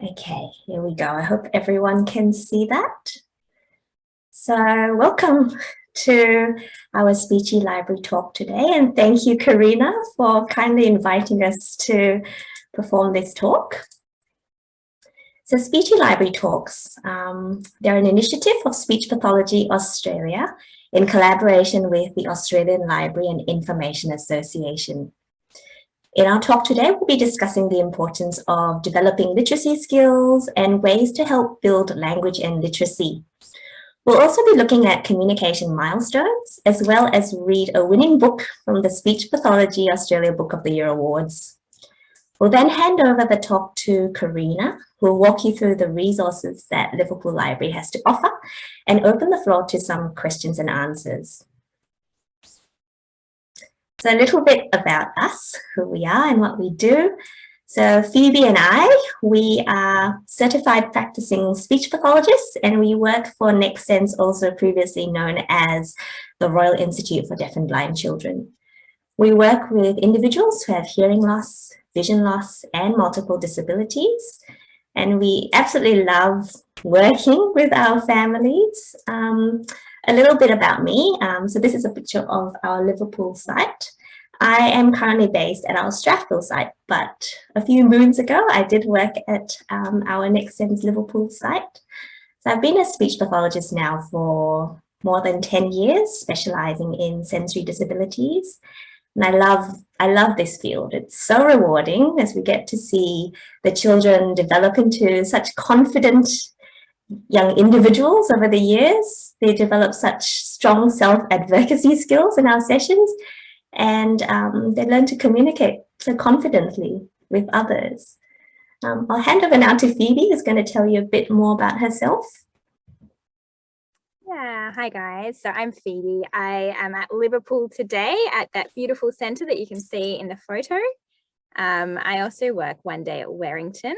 Okay, here we go. I hope everyone can see that. So welcome to our Speechie Library talk today, and thank you, Karina, for kindly inviting us to perform this talk. So Speechie Library Talks, they're an initiative of Speech Pathology Australia in collaboration with the Australian Library and Information Association. In our talk today, we'll be discussing the importance of developing literacy skills and ways to help build language and literacy. We'll also be looking at communication milestones, as well as read a winning book from the Speech Pathology Australia Book of the Year Awards. We'll then hand over the talk to Karina, who will walk you through the resources that Liverpool Library has to offer and open the floor to some questions and answers. So a little bit about us, who we are and what we do. So Phoebe and I, we are certified practicing speech pathologists, and we work for Next Sense, also previously known as the Royal Institute for Deaf and Blind Children. We work with individuals who have hearing loss, vision loss, and multiple disabilities. And we absolutely love working with our families. A little bit about me. So this is a picture of our Liverpool site. I am currently based at our Strathfield site, but a few moons ago, I did work at our Next Sense Liverpool site. So I've been a speech pathologist now for more than 10 years, specializing in sensory disabilities. And I love this field. It's so rewarding as we get to see the children develop into such confident young individuals over the years. They develop such strong self-advocacy skills in our sessions, and they learn to communicate so confidently with others. I'll hand over now to Phoebe, who's going to tell you a bit more about herself. Yeah, hi guys. So I'm Phoebe. I am at Liverpool today at that beautiful centre that you can see in the photo. I also work one day at Warrington.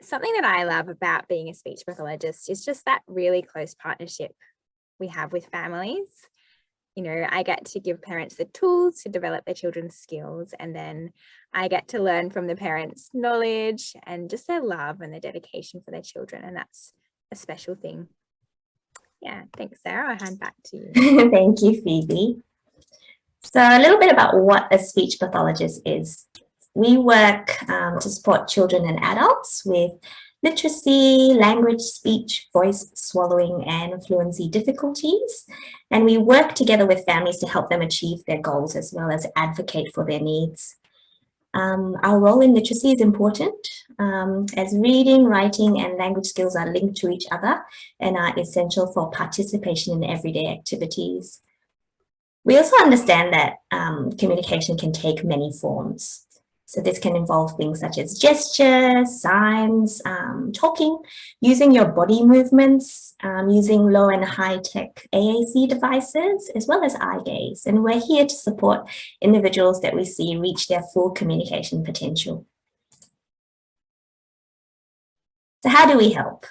Something that I love about being a speech pathologist is just that really close partnership we have with families. You know, I get to give parents the tools to develop their children's skills, and then I get to learn from the parents' knowledge and just their love and their dedication for their children, and that's a special thing. Yeah, thanks, Sarah. I'll hand back to you. Thank you, Phoebe. So a little bit about what a speech pathologist is. We work to support children and adults with literacy, language, speech, voice, swallowing, and fluency difficulties. And we work together with families to help them achieve their goals as well as advocate for their needs. Our role in literacy is important as reading, writing, and language skills are linked to each other and are essential for participation in everyday activities. We also understand that communication can take many forms. So this can involve things such as gestures, signs, talking, using your body movements, using low and high tech AAC devices, as well as eye gaze. And we're here to support individuals that we see reach their full communication potential. So how do we help?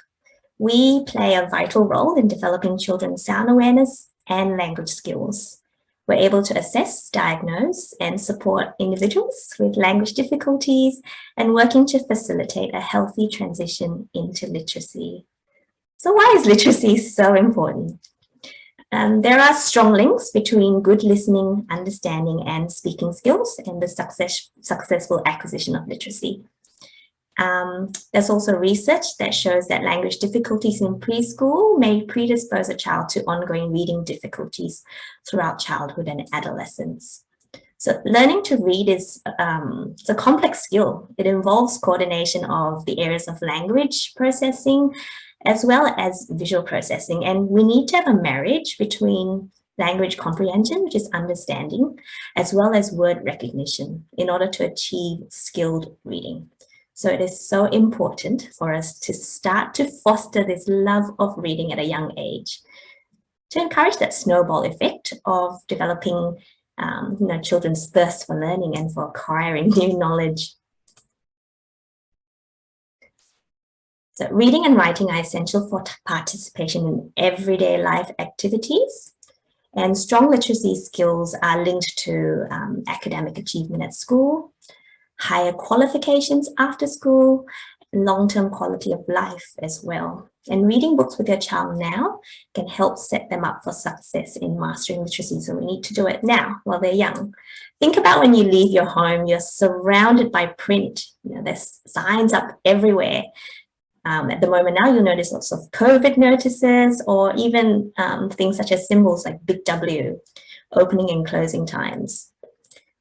We play a vital role in developing children's sound awareness and language skills. We're able to assess, diagnose, and support individuals with language difficulties and working to facilitate a healthy transition into literacy. So why is literacy so important? There are strong links between good listening, understanding, and speaking skills and the successful acquisition of literacy. There's also research that shows that language difficulties in preschool may predispose a child to ongoing reading difficulties throughout childhood and adolescence. So learning to read is it's a complex skill. It involves coordination of the areas of language processing as well as visual processing. And we need to have a marriage between language comprehension, which is understanding, as well as word recognition in order to achieve skilled reading. So it is so important for us to start to foster this love of reading at a young age, to encourage that snowball effect of developing children's thirst for learning and for acquiring new knowledge. So reading and writing are essential for participation in everyday life activities, and strong literacy skills are linked to academic achievement at school, higher qualifications after school, long-term quality of life as well. And reading books with your child now can help set them up for success in mastering literacy. So we need to do it now while they're young. Think about when you leave your home, you're surrounded by print. You know, there's signs up everywhere. At the moment now, you'll notice lots of COVID notices, or even things such as symbols like Big W, opening and closing times.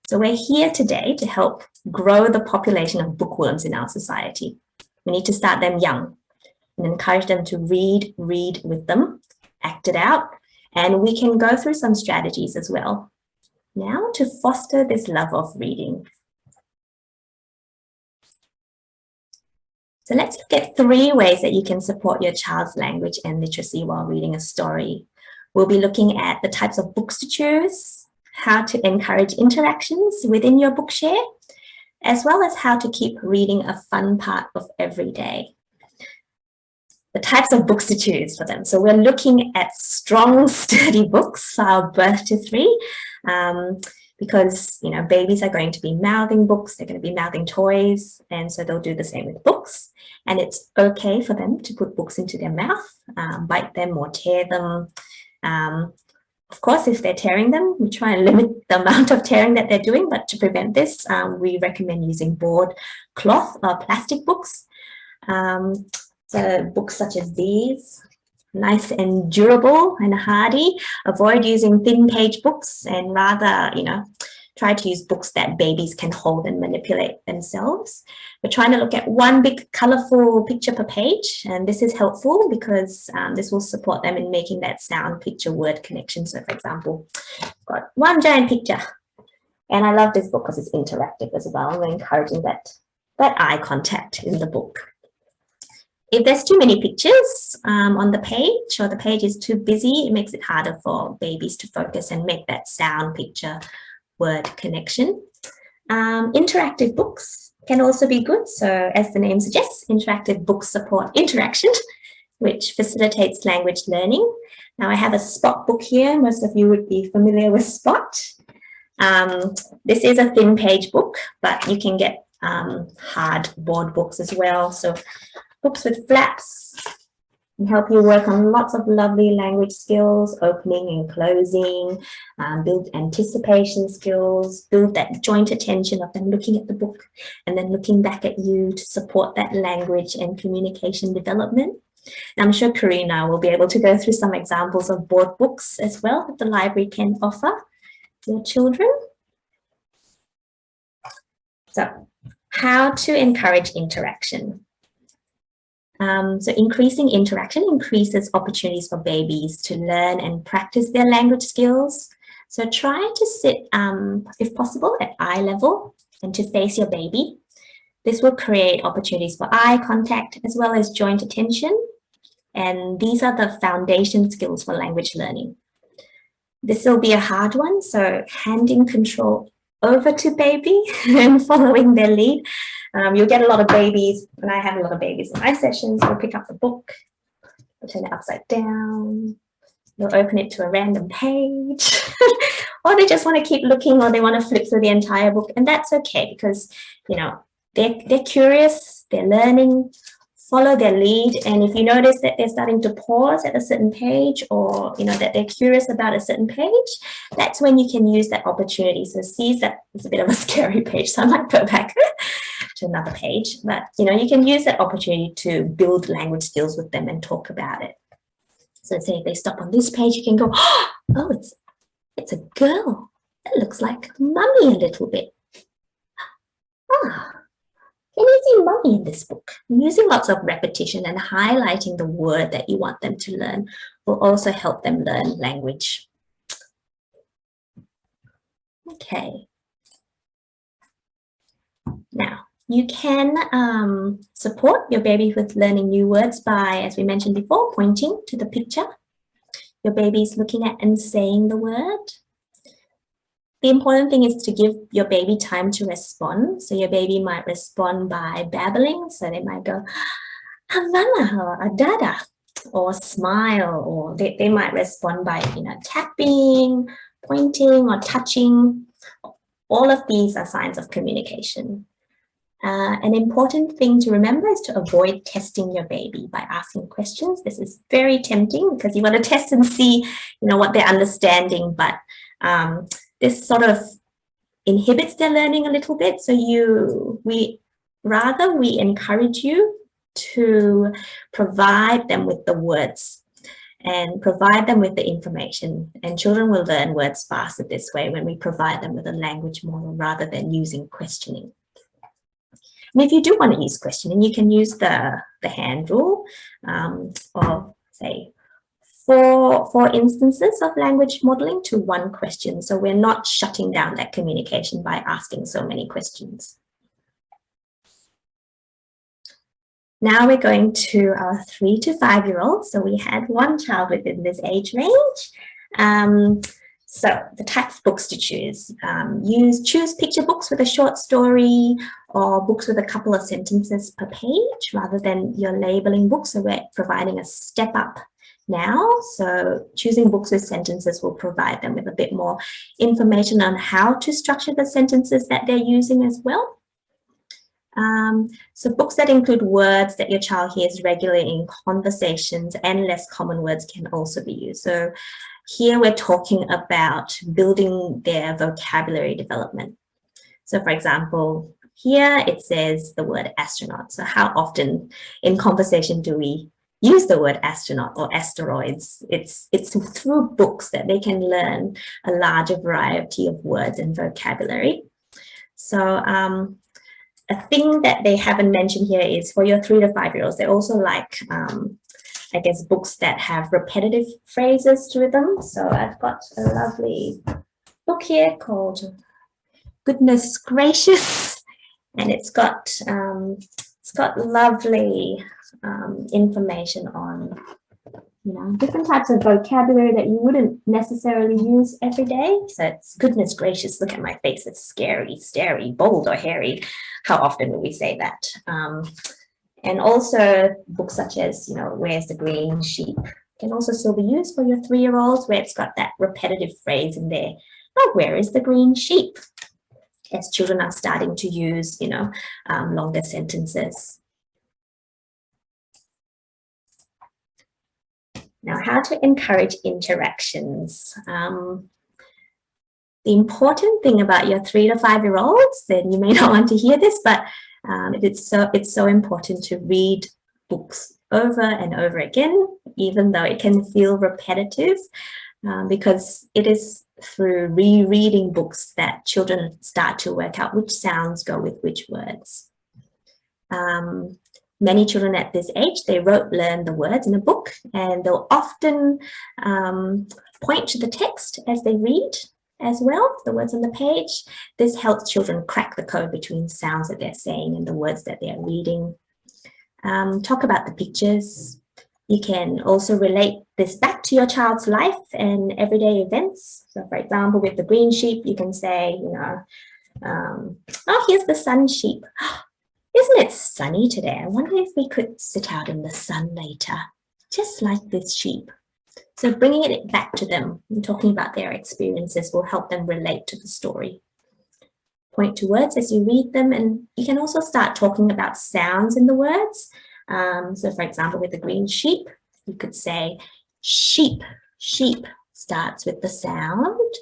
So we're here today to help grow the population of bookworms in our society. We need to start them young and encourage them to read with them, act it out, and we can go through some strategies as well now to foster this love of reading. So let's look at 3 ways that you can support your child's language and literacy while reading a story. We'll be looking at the types of books to choose, how to encourage interactions within your book share, as well as how to keep reading a fun part of every day. The types of books to choose for them. So we're looking at strong, sturdy books for our birth to 3, because, you know, babies are going to be mouthing books, they're going to be mouthing toys, and so they'll do the same with books. And it's okay for them to put books into their mouth, bite them or tear them. Of course, if they're tearing them, we try and limit the amount of tearing that they're doing, but to prevent this, we recommend using board, cloth or plastic books. So books such as these, nice and durable and hardy. Avoid using thin page books and rather, you know, try to use books that babies can hold and manipulate themselves. We're trying to look at one big colorful picture per page, and this is helpful because this will support them in making that sound picture word connection. So for example, I've got one giant picture, and I love this book because it's interactive as well. We're encouraging that eye contact in the book. If there's too many pictures on the page, or the page is too busy, it makes it harder for babies to focus and make that sound picture word connection. Interactive books can also be good. So as the name suggests, interactive books support interaction, which facilitates language learning. Now I have a Spot book here. Most of you would be familiar with Spot. This is a thin page book, but you can get hard board books as well. So books with flaps can help you work on lots of lovely language skills, opening and closing, build anticipation skills, build that joint attention of them looking at the book and then looking back at you to support that language and communication development. And I'm sure Karina will be able to go through some examples of board books as well that the library can offer your children. So, how to encourage interaction. So increasing interaction increases opportunities for babies to learn and practice their language skills. So try to sit, if possible, at eye level and to face your baby. This will create opportunities for eye contact as well as joint attention. And these are the foundation skills for language learning. This will be a hard one, so handing control over to baby and following their lead. You'll get a lot of babies, and I have a lot of babies in my sessions. They'll pick up the book, they'll turn it upside down, they'll open it to a random page, or they just want to keep looking, or they want to flip through the entire book, and that's okay because, you know, they're curious, they're learning. Follow their lead, and if you notice that they're starting to pause at a certain page, or you know that they're curious about a certain page, that's when you can use that opportunity. So see that it's a bit of a scary page, so I might go back to another page, but you know, you can use that opportunity to build language skills with them and talk about it. So say if they stop on this page, you can go, oh, it's a girl. It looks like mummy a little bit. Can you see mummy in this book? Using lots of repetition and highlighting the word that you want them to learn will also help them learn language. Okay. Now, you can support your baby with learning new words by, as we mentioned before, pointing to the picture your baby is looking at and saying the word. The important thing is to give your baby time to respond. So your baby might respond by babbling. So they might go, mama, or dada, or smile, or they might respond by, you know, tapping, pointing, or touching. All of these are signs of communication. An important thing to remember is to avoid testing your baby by asking questions. This is very tempting because you want to test and see, what they're understanding, but this sort of inhibits their learning a little bit. So we encourage you to provide them with the words and provide them with the information, and children will learn words faster this way when we provide them with a language model rather than using questioning. And if you do want to use questioning, you can use the hand rule of, say, four instances of language modeling to one question. So we're not shutting down that communication by asking so many questions. Now we're going to our 3 to 5 year olds. So we had one child within this age range. So the type of books to choose, choose picture books with a short story or books with a couple of sentences per page rather than your labeling books. So we're providing a step up now. So choosing books with sentences will provide them with a bit more information on how to structure the sentences that they're using as well. So books that include words that your child hears regularly in conversations and less common words can also be used. So here we're talking about building their vocabulary development. So for example, here it says the word astronaut. So how often in conversation do we use the word astronaut or asteroids? It's through books that they can learn a larger variety of words and vocabulary. So a thing that they haven't mentioned here is for your 3 to 5 year olds, they also like, I guess, books that have repetitive phrases to them. So I've got a lovely book here called Goodness Gracious, and it's got lovely information on different types of vocabulary that you wouldn't necessarily use every day. So it's goodness gracious, look at my face, it's scary, starey, bold, or hairy. How often would we say that? And also books such as, Where's the Green Sheep can also still be used for your 3-year-olds, where it's got that repetitive phrase in there. Oh, where is the green sheep? As children are starting to use, longer sentences. Now, how to encourage interactions. The important thing about your 3 to 5 year olds, then you may not want to hear this, but it's so important to read books over and over again, even though it can feel repetitive, because it is through rereading books that children start to work out which sounds go with which words. Many children at this age, they learn the words in a book, and they'll often point to the text as they read as well, the words on the page. This helps children crack the code between sounds that they're saying and the words that they're reading. Talk about the pictures. You can also relate this back to your child's life and everyday events. So for example, with the green sheep, you can say, oh, here's the sun sheep. Isn't it sunny today? I wonder if we could sit out in the sun later, just like this sheep. So bringing it back to them and talking about their experiences will help them relate to the story. Point to words as you read them, and you can also start talking about sounds in the words. So for example, with the green sheep, you could say sheep. Sheep starts with the sound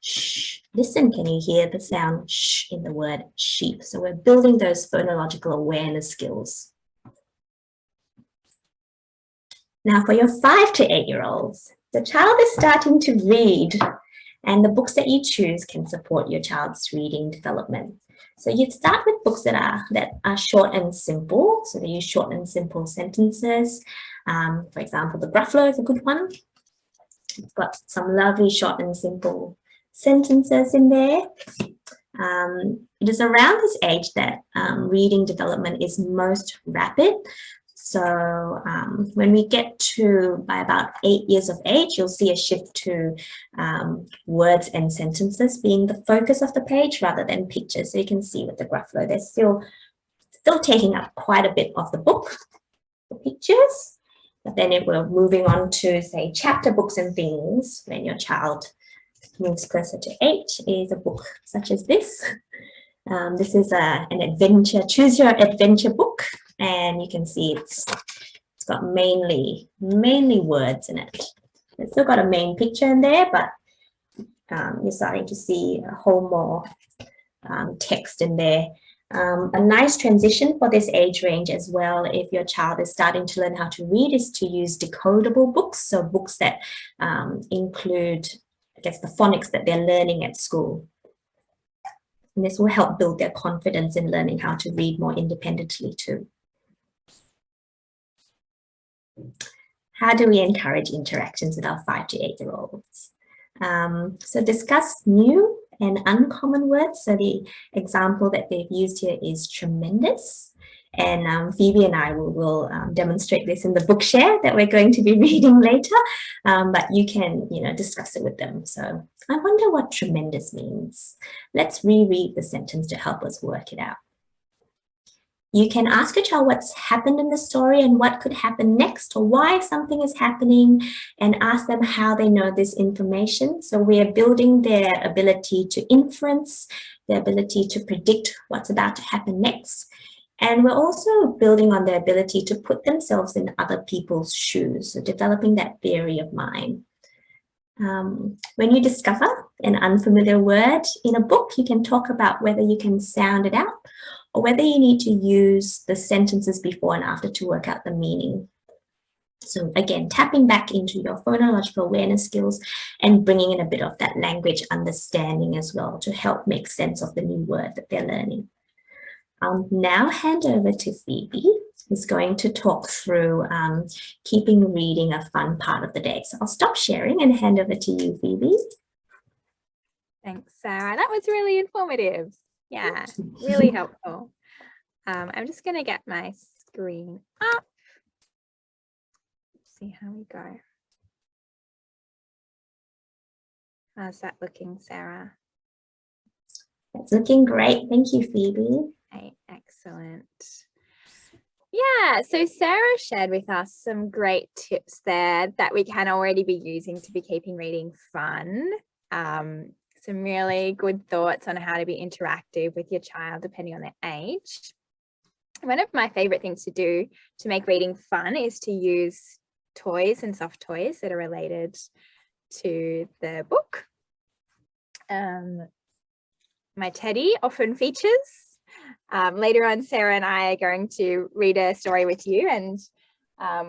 sh. Listen, can you hear the sound sh in the word sheep? So we're building those phonological awareness skills. Now for your 5 to 8 year olds, the child is starting to read, and the books that you choose can support your child's reading development. So you'd start with books that are short and simple. So they use short and simple sentences. For example, the Gruffalo is a good one. It's got some lovely short and simple sentences in there. It is around this age that reading development is most rapid. So when we get to by about 8 years of age, you'll see a shift to words and sentences being the focus of the page rather than pictures. So you can see with the Gruffalo, they're still taking up quite a bit of the book, the pictures. But then if we're moving on to, say, chapter books and things, when your child moves closer to 8, is a book such as this. This is an adventure, choose your adventure book, and you can see it's got mainly words in it. It's still got a main picture in there, but you're starting to see a whole more text in there. A nice transition for this age range as well, if your child is starting to learn how to read, is to use decodable books. So books that include, I guess, the phonics that they're learning at school. And this will help build their confidence in learning how to read more independently too. How do we encourage interactions with our 5 to 8-year-olds? So discuss new and uncommon words. So the example that they've used here is tremendous. And Phoebe and I will demonstrate this in the book share that we're going to be reading later. But you can, discuss it with them. So I wonder what tremendous means. Let's reread the sentence to help us work it out. You can ask your child what's happened in the story and what could happen next, or why something is happening, and ask them how they know this information. So we are building their ability to inference, their ability to predict what's about to happen next. And we're also building on their ability to put themselves in other people's shoes, so developing that theory of mind. When you discover an unfamiliar word in a book, you can talk about whether you can sound it out, or whether you need to use the sentences before and after to work out the meaning. So again, tapping back into your phonological awareness skills and bringing in a bit of that language understanding as well to help make sense of the new word that they're learning. I'll now hand over to Phoebe, who's going to talk through keeping reading a fun part of the day. So I'll stop sharing and hand over to you, Phoebe. Thanks, Sarah. That was really informative. Yeah, really helpful. I'm just going to get my screen up. Let's see how we go. How's that looking, Sarah? It's looking great. Thank you, Phoebe. Okay, excellent. Yeah, so Sarah shared with us some great tips there that we can already be using to be keeping reading fun. Some really good thoughts on how to be interactive with your child depending on their age. One of my favorite things to do to make reading fun is to use toys and soft toys that are related to the book. My teddy often features. Later on, Sarah and I are going to read a story with you, and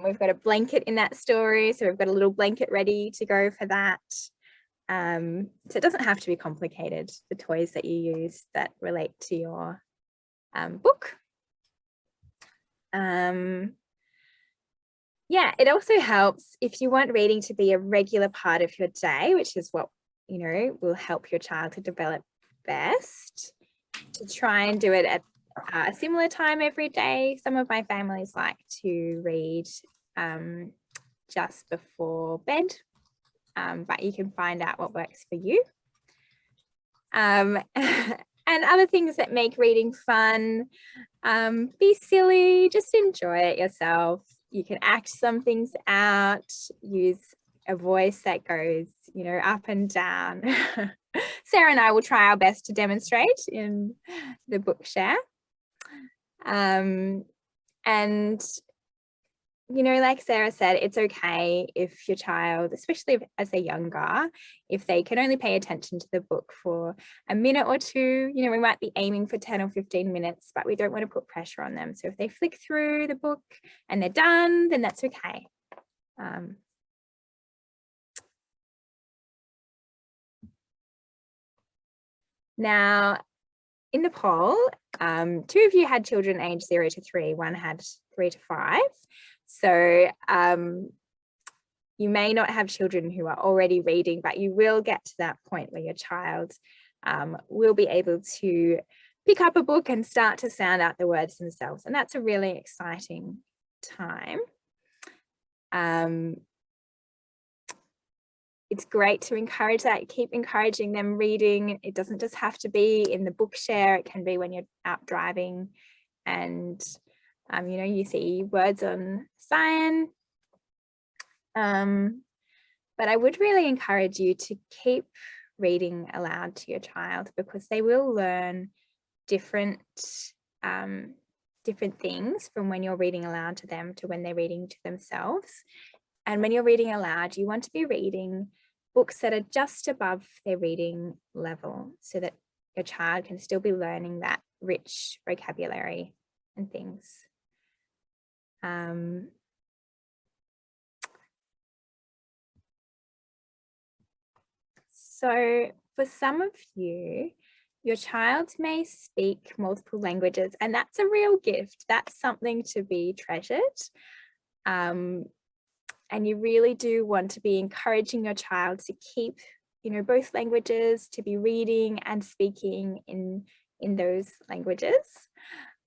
we've got a blanket in that story. So we've got a little blanket ready to go for that. So it doesn't have to be complicated, the toys that you use that relate to your book. Yeah, it also helps if you want reading to be a regular part of your day, which is what, will help your child to develop best, to try and do it at a similar time every day. Some of my families like to read just before bed, but you can find out what works for you. And other things that make reading fun, be silly, just enjoy it yourself. You can act some things out, use a voice that goes, up and down. Sarah and I will try our best to demonstrate in the book share. And, like Sarah said, it's okay if your child, especially as they're younger, if they can only pay attention to the book for a minute or two. We might be aiming for 10 or 15 minutes, but we don't want to put pressure on them. So if they flick through the book and they're done, then that's okay. Now, in the poll, 2 of you had children aged 0 to 3, 1 had 3 to 5. So you may not have children who are already reading, but you will get to that point where your child will be able to pick up a book and start to sound out the words themselves. And that's a really exciting time. It's great to encourage that, keep encouraging them reading. It doesn't just have to be in the book share. It can be when you're out driving and, you see words on sign. But I would really encourage you to keep reading aloud to your child, because they will learn different different things from when you're reading aloud to them to when they're reading to themselves. And when you're reading aloud, you want to be reading books that are just above their reading level so that your child can still be learning that rich vocabulary and things. So for some of you, your child may speak multiple languages, and that's a real gift. That's something to be treasured. And you really do want to be encouraging your child to keep, you know, both languages, to be reading and speaking in those languages.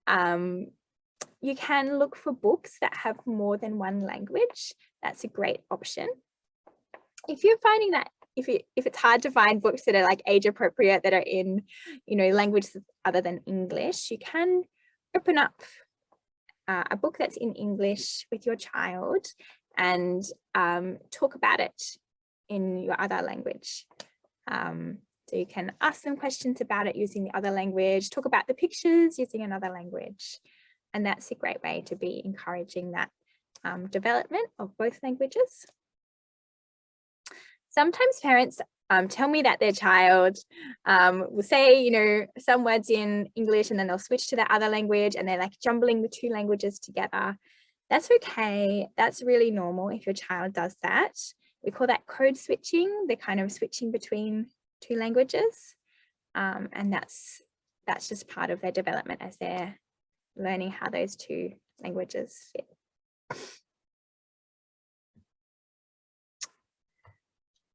You can look for books that have more than one language. That's a great option. If you're finding that if it's hard to find books that are like age appropriate, that are in, you know, languages other than English, you can open up a book that's in English with your child and talk about it in your other language. So you can ask them questions about it using the other language, talk about the pictures using another language. And that's a great way to be encouraging that development of both languages. Sometimes parents tell me that their child will say, you know, some words in English and then they'll switch to their other language and they're like jumbling the two languages together. That's okay. That's really normal if your child does that. We call that code switching. They're kind of switching between two languages. And that's just part of their development as they're learning how those two languages fit.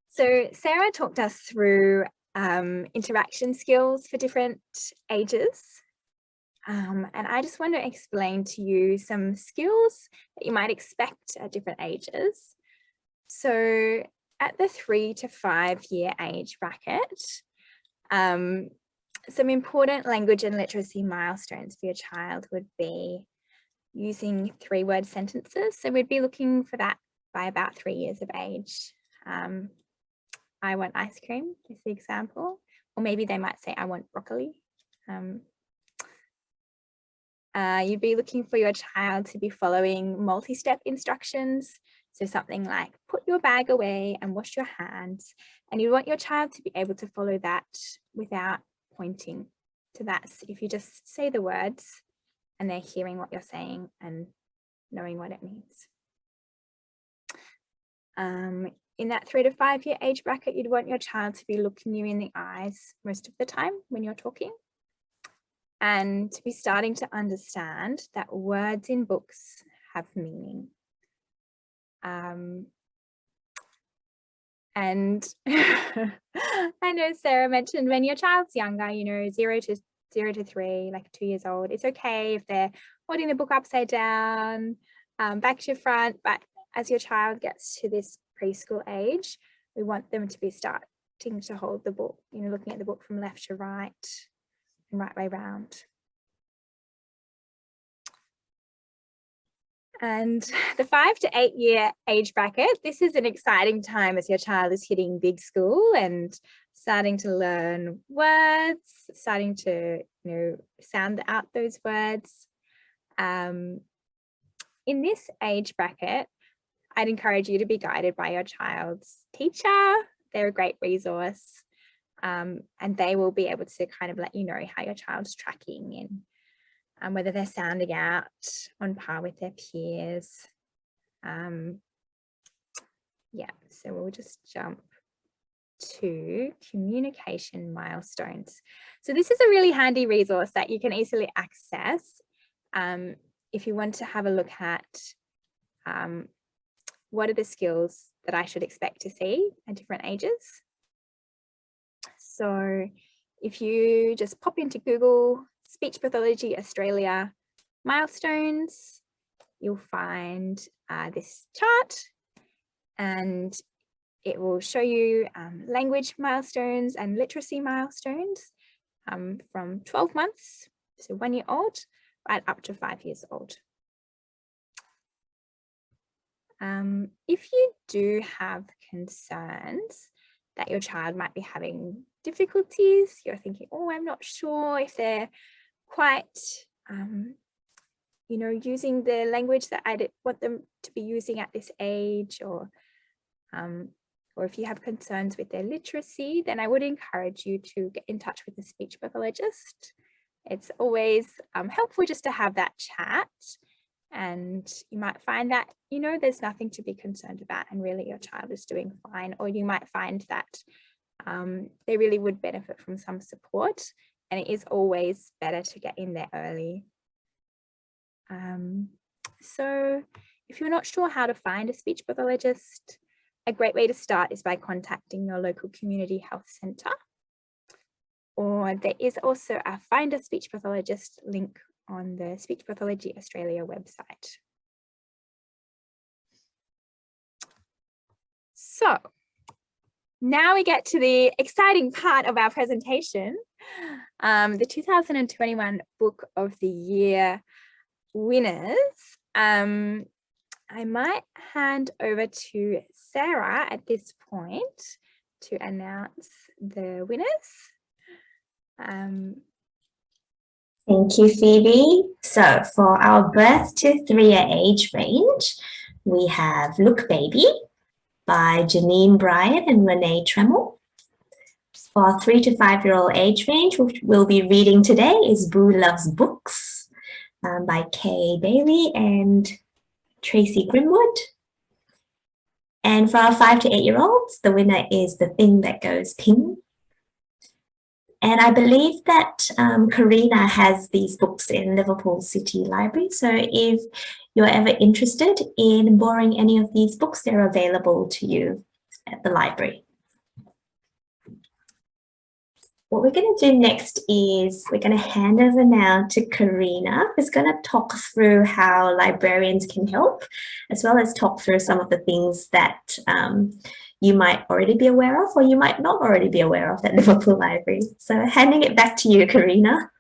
So Sarah talked us through interaction skills for different ages. And I just want to explain to you some skills that you might expect at different ages. So at the 3 to 5 year age bracket, some important language and literacy milestones for your child would be using 3-word sentences. So we'd be looking for that by about 3 years of age. I want ice cream is the example, or maybe they might say, I want broccoli. You'd be looking for your child to be following multi-step instructions. So something like put your bag away and wash your hands. And you want your child to be able to follow that without pointing to that. So if you just say the words and they're hearing what you're saying and knowing what it means. In that 3 to 5 year age bracket, you'd want your child to be looking you in the eyes most of the time when you're talking, and to be starting to understand that words in books have meaning. And I know Sarah mentioned when your child's younger, you know, 0 to 3, like 2 years old, it's okay if they're holding the book upside down, back to front, but as your child gets to this preschool age, we want them to be starting to hold the book, you know, looking at the book from left to right and right way round. And the 5 to 8 year age bracket, this is an exciting time as your child is hitting big school and starting to learn words, starting to, you know, sound out those words. In this age bracket, I'd encourage you to be guided by your child's teacher. They're a great resource, and they will be able to kind of let you know how your child's tracking and whether they're sounding out on par with their peers. Yeah, so we'll just jump to communication milestones. So this is a really handy resource that you can easily access if you want to have a look at what are the skills that I should expect to see at different ages. So if you just pop into Google, Speech Pathology Australia milestones, you'll find this chart, and it will show you language milestones and literacy milestones from 12 months, so 1 year old, right up to 5 years old. If you do have concerns that your child might be having difficulties, you're thinking, oh, I'm not sure if they're quite, you know, using the language that I want them to be using at this age, or if you have concerns with their literacy, then I would encourage you to get in touch with a speech pathologist. It's always helpful just to have that chat, and you might find that, you know, there's nothing to be concerned about and really your child is doing fine, or you might find that they really would benefit from some support, and it is always better to get in there early. So if you're not sure how to find a speech pathologist, a great way to start is by contacting your local community health centre. Or there is also a Find a Speech Pathologist link on the Speech Pathology Australia website. So now we get to the exciting part of our presentation, the 2021 Book of the Year winners. I might hand over to Sarah at this point to announce the winners. Thank you, Phoebe. So for our birth to 3-year age range, we have Look Baby by Janine Bryan and Renee Tremel. For our 3 to 5-year-old age range, which we'll be reading today, is Boo Loves Books by Kay Bailey and Tracy Grimwood. And for our 5 to 8-year-olds, the winner is The Thing That Goes Ping. And I believe that Karina has these books in Liverpool City Library. So if you're ever interested in borrowing any of these books, they're available to you at the library. What we're going to do next is we're going to hand over now to Karina, who's going to talk through how librarians can help, as well as talk through some of the things that you might already be aware of, or you might not already be aware of at Liverpool Library. So handing it back to you, Karina.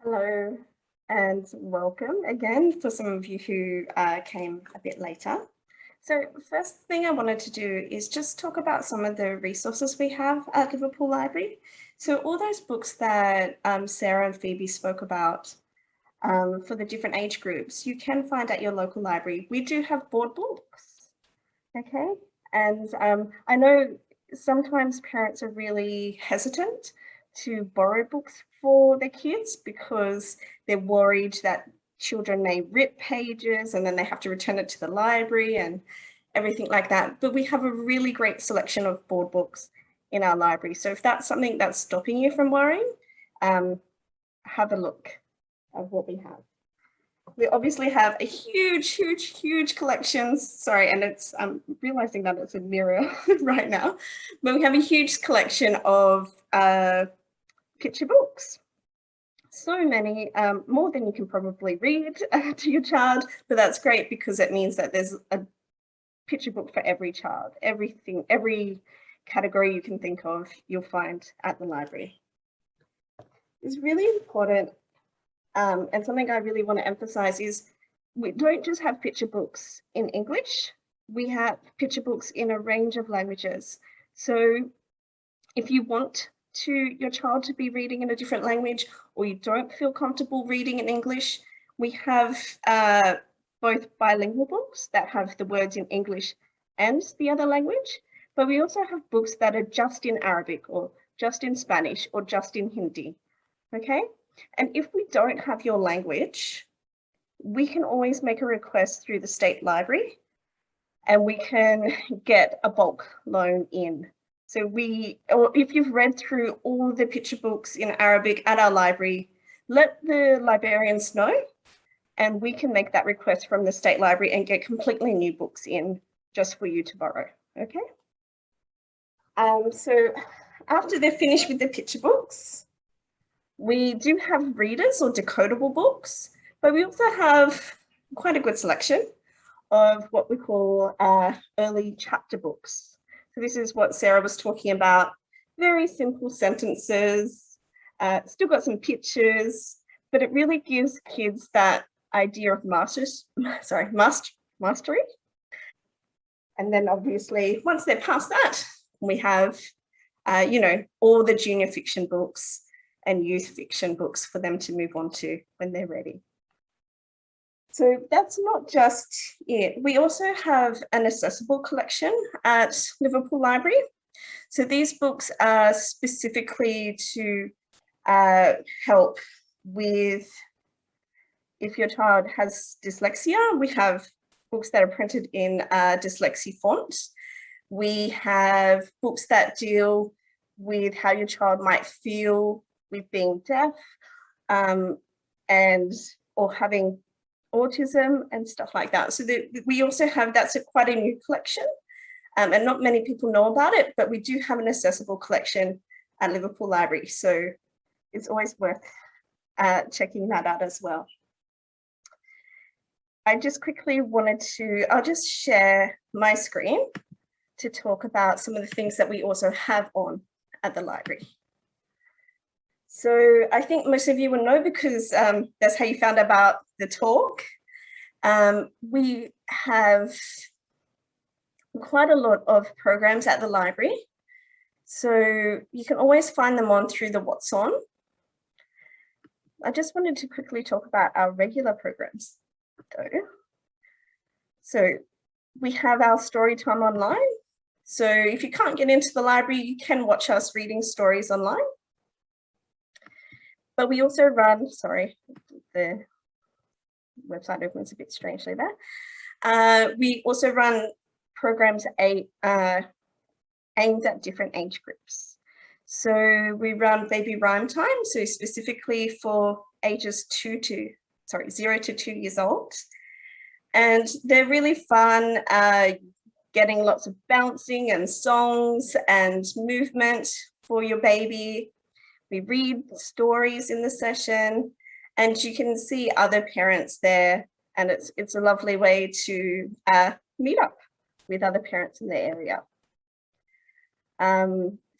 Hello and welcome again for some of you who came a bit later. So first thing I wanted to do is just talk about some of the resources we have at Liverpool Library. So all those books that Sarah and Phoebe spoke about for the different age groups, you can find at your local library. We do have board books, okay? And I know sometimes parents are really hesitant to borrow books for their kids because they're worried that children may rip pages and then they have to return it to the library and everything like that. But we have a really great selection of board books in our library. So if that's something that's stopping you from worrying, have a look at what we have. We obviously have a huge collection. Sorry, and it's I'm realizing that it's a mirror right now, but we have a huge collection of picture books. So many, more than you can probably read to your child, but that's great because it means that there's a picture book for every child. Everything, every category you can think of, you'll find at the library. It's really important, and something I really want to emphasize is we don't just have picture books in English, we have picture books in a range of languages. So if you want your child to be reading in a different language, or you don't feel comfortable reading in English, we have both bilingual books that have the words in English and the other language, but we also have books that are just in Arabic or just in Spanish or just in Hindi, okay? And if we don't have your language, we can always make a request through the state library and we can get a bulk loan in. So or if you've read through all the picture books in Arabic at our library, let the librarians know and we can make that request from the state library and get completely new books in just for you to borrow, okay? So after they're finished with the picture books, we do have readers or decodable books, but we also have quite a good selection of what we call early chapter books. So this is what Sarah was talking about, very simple sentences, still got some pictures, but it really gives kids that idea of mastery. And then obviously, once they're past that, we have, you know, all the junior fiction books and youth fiction books for them to move on to when they're ready. So that's not just it. We also have an accessible collection at Liverpool Library. So these books are specifically to help with, if your child has dyslexia, we have books that are printed in dyslexia font. We have books that deal with how your child might feel with being deaf or having autism and stuff like that. So we also have, that's quite a new collection, and not many people know about it, but we do have an accessible collection at Liverpool Library. So it's always worth checking that out as well. I just quickly wanted to, I'll just share my screen to talk about some of the things that we also have on at the library. So I think most of you will know, because that's how you found out about the talk. We have quite a lot of programs at the library. So you can always find them on through the What's On. I just wanted to quickly talk about our regular programs though. So we have our story time online. So if you can't get into the library, you can watch us reading stories online. But we also run, sorry, the website opens a bit strangely there. We also run programs aimed at different age groups. So we run baby rhyme time, so specifically for ages 0 to 2 years old. And they're really fun, getting lots of bouncing and songs and movement for your baby. We read stories in the session, and you can see other parents there, and it's a lovely way to meet up with other parents in the area.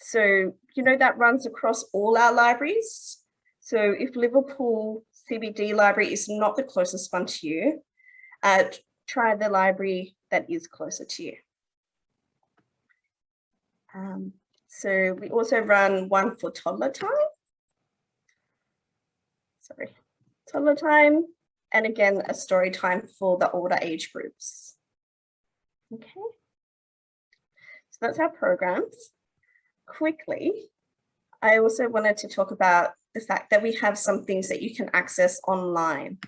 So, you know, that runs across all our libraries. So if Liverpool CBD library is not the closest one to you, try the library that is closer to you. So we also run one for toddler time. Sorry, toddler time, and again, a story time for the older age groups. Okay, so that's our programs. Quickly, I also wanted to talk about the fact that we have some things that you can access online.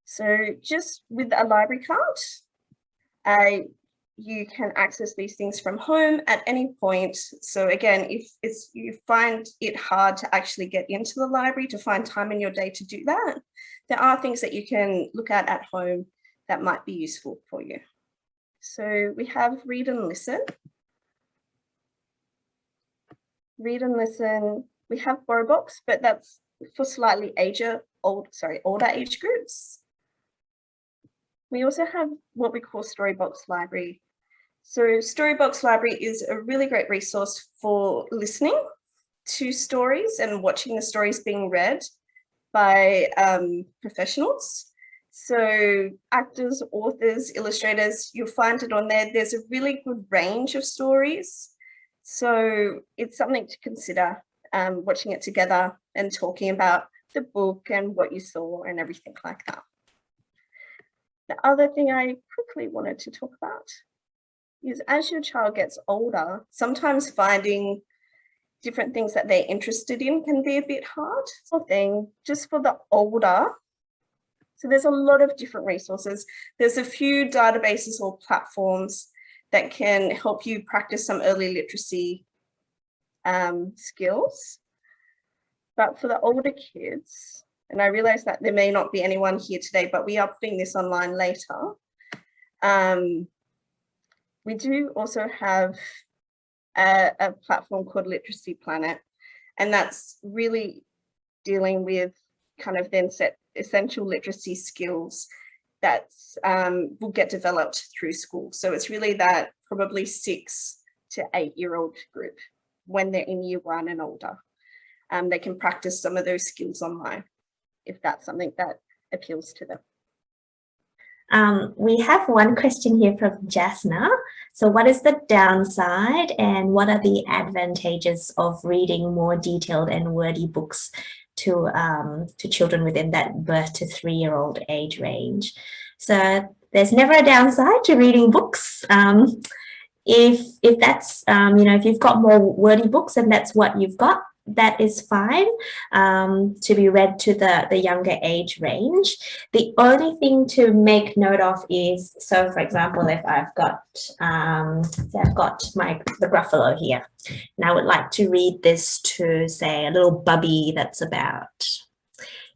So just with a library card, you can access these things from home at any point. So again, if you find it hard to actually get into the library, to find time in your day to do that, there are things that you can look at home that might be useful for you. So we have Read and Listen. Read and Listen, we have BorrowBox, but that's for slightly older age groups. We also have what we call Storybox Library. So Storybox Library is a really great resource for listening to stories and watching the stories being read by professionals. So actors, authors, illustrators, you'll find it on there. There's a really good range of stories. So it's something to consider, watching it together and talking about the book and what you saw and everything like that. The other thing I quickly wanted to talk about is, as your child gets older, sometimes finding different things that they're interested in can be a bit hard. Just for the older, so there's a lot of different resources. There's a few databases or platforms that can help you practice some early literacy skills. But for the older kids, and I realize that there may not be anyone here today, but we are putting this online later. We do also have a platform called Literacy Planet, and that's really dealing with kind of then set essential literacy skills that will get developed through school. So it's really that probably 6 to 8 year old group when they're in year 1 and older. They can practice some of those skills online if that's something that appeals to them. We have one question here from Jasna. So what is the downside and what are the advantages of reading more detailed and wordy books to children within that birth to 3-year-old age range? So there's never a downside to reading books. If that's, if you've got more wordy books and that's what you've got, that is fine to be read to the younger age range. The only thing to make note of is, so for example, if I've got the Gruffalo here, and I would like to read this to, say, a little bubby that's about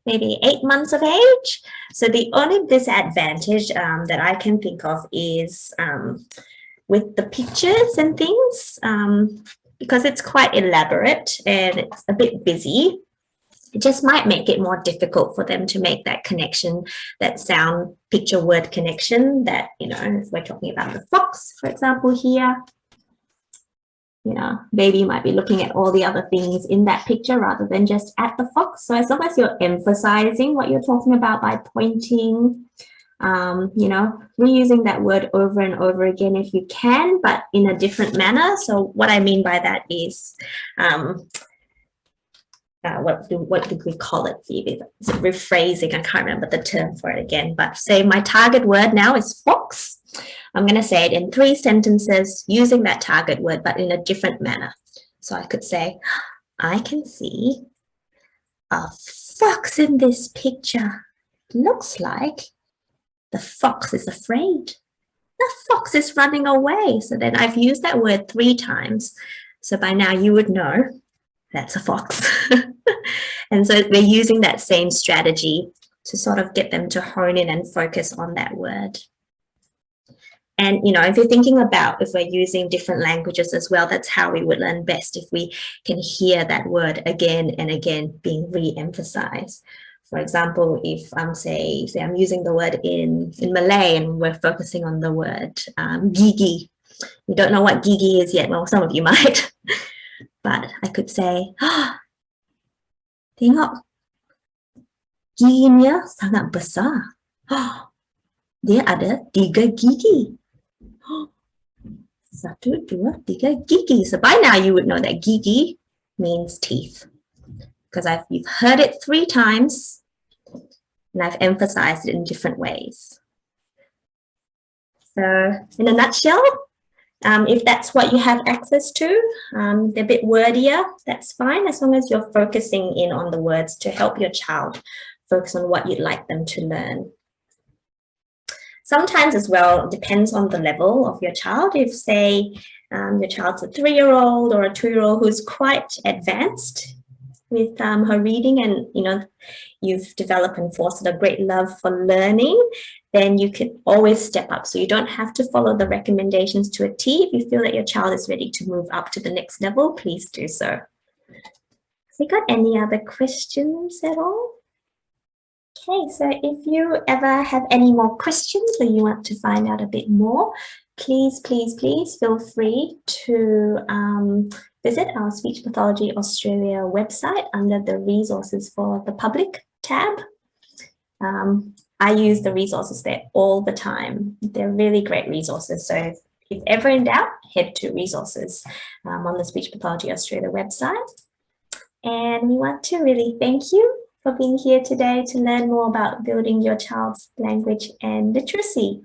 maybe 8 months of age. So the only disadvantage that I can think of is with the pictures and things, because it's quite elaborate and it's a bit busy, it just might make it more difficult for them to make that connection, that sound picture word connection that, if we're talking about the fox, for example, here, baby might be looking at all the other things in that picture rather than just at the fox. So as long as you're emphasizing what you're talking about by pointing, reusing that word over and over again if you can, but in a different manner. So what I mean by that is, what do we call it, Phoebe? It's rephrasing. I can't remember the term for it again, but say my target word now is fox. I'm going to say it in 3 sentences using that target word, but in a different manner. So I could say, I can see a fox in this picture. Looks like the fox is afraid. The fox is running away. So then I've used that word 3 times. So by now you would know that's a fox. And so we're using that same strategy to sort of get them to hone in and focus on that word. And, if you're thinking about if we're using different languages as well, that's how we would learn best, if we can hear that word again and again being re-emphasized. For example, if say I'm using the word in Malay and we're focusing on the word gigi. We don't know what gigi is yet. Well, some of you might. But I could say, tengok, giginya sangat besar. Dia ada 3 gigi. 1, 2, 3 gigi. So by now you would know that gigi means teeth, because you've heard it 3 times and I've emphasized it in different ways. So in a nutshell, if that's what you have access to, they're a bit wordier, that's fine, as long as you're focusing in on the words to help your child focus on what you'd like them to learn. Sometimes as well, it depends on the level of your child. If, say, your child's a 3-year-old or a 2-year-old who's quite advanced with her reading, and you've developed and fostered a great love for learning, then you can always step up. So you don't have to follow the recommendations to a T. If you feel that your child is ready to move up to the next level, please do so. Have we got any other questions at all? Okay, so if you ever have any more questions or you want to find out a bit more, please feel free to visit our Speech Pathology Australia website under the Resources for the Public tab. I use the resources there all the time. They're really great resources. So if ever in doubt, head to Resources on the Speech Pathology Australia website. And we want to really thank you for being here today to learn more about building your child's language and literacy.